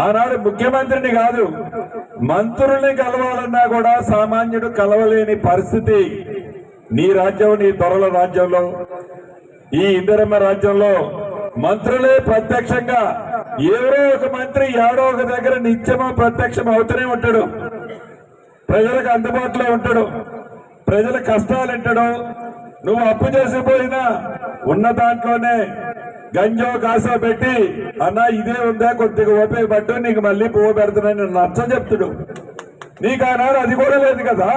ఆనాడు ముఖ్యమంత్రిని కాదు మంత్రుల్ని కలవాలన్నా కూడా సామాన్యుడు కలవలేని పరిస్థితి నీ రాజ్యం, నీ దొరల రాజ్యంలో, ఈ ఇందిరమ్మ రాజ్యంలో మంత్రులే ప్రత్యక్షంగా ఎవరో ఒక మంత్రి ఏడో ఒక దగ్గర నిత్యమో ప్రత్యక్షం అవుతూనే ఉంటాడు, ప్రజలకు అందుబాటులో ఉంటాడు, ప్రజల కష్టాలు వింటాడు. నువ్వు అప్పు చేసిపోయినా ఉన్న దాంట్లోనే గంజో కాసో పెట్టి అన్నా ఇదే ఉందా కొద్దిగా ఉపయోగపట్టు నీకు మళ్ళీ పువ్వు పెడుతున్నాను నచ్చ చెప్తుడు. నీకు ఆనాడు అది కూడా లేదు కదా.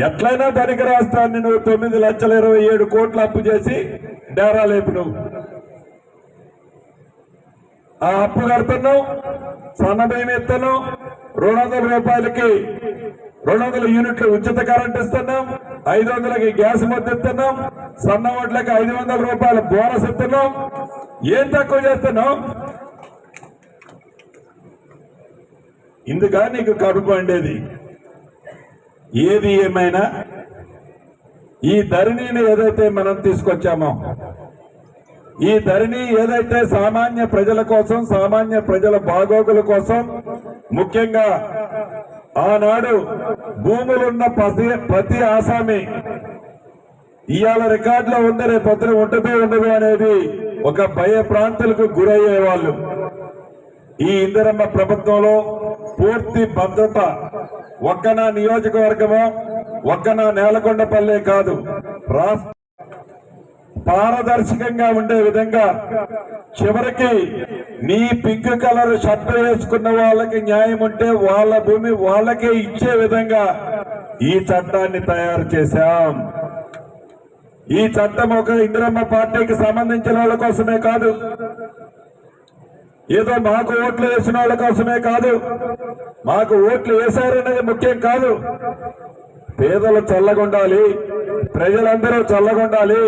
ఎట్లయినా ధనిక రాష్ట్రాన్ని నువ్వు 9,27,000 కోట్లు అప్పు చేసి డేరా లేపు. నువ్వు ఆ అప్పు కడుతున్నావు, సన్న బియ్యం ఇస్తున్నావు, 200 రూపాయలకి 200 యూనిట్లు ఉచిత కరెంట్ ఇస్తున్నాం, 500కి గ్యాస్ మొత్తం ఇస్తున్నాం, సన్న ఓట్లకి 500 రూపాయల బోనస్ ఇస్తున్నాం. ఏం తక్కువ చేస్తున్నావు? ఇందుగా నీకు కడుపు అండేది. ఏది ఏమైనా ఈ ధరణిని ఏదైతే మనం తీసుకొచ్చామో, ఈ ధరణి ఏదైతే సామాన్య ప్రజల కోసం, సామాన్య ప్రజల బాగోగుల కోసం, ముఖ్యంగా ఆనాడు భూములున్న ప్రతి ఆసామి ఇవాళ రికార్డులో ఉంది, రేపొద్దున ఉంటుందో ఉండదు అనేది ఒక భయ ప్రాంతాలకు గురయ్యేవాళ్ళు. ఈ ఇందిరమ్మ ప్రభుత్వంలో పూర్తి భద్రత ఒక్క నా నియోజకవర్గమో, ఒక్క నా నేలకొండపల్లె కాదు, రాష్ట్ర పారదర్శకంగా ఉండే విధంగా చివరికి నీ పింక్ కలర్ షర్ట్ వేసుకున్న వాళ్ళకి న్యాయం ఉంటే వాళ్ళ భూమి వాళ్ళకే ఇచ్చే విధంగా ఈ చట్టాన్ని తయారు చేశాం. ఈ చట్టం ఒక ఇందిరమ్మ పార్టీకి సంబంధించిన వాళ్ళ కోసమే కాదు, ఏదో మాకు ఓట్లు వేసిన వాళ్ళ కోసమే కాదు, మాకు ఓట్లు వేశారనేది ముఖ్యం కాదు. పేదలు చల్లగుండాలి, ప్రజలందరూ చల్లగుండాలి,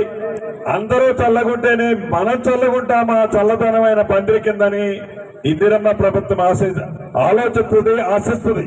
అందరూ చల్లగుంటేనే మనం చల్లగుంటామా చల్లదనమైన పందిరి కిందని ఇందిరమ్మ ప్రభుత్వం ఆలోచిస్తుంది, ఆశిస్తుంది.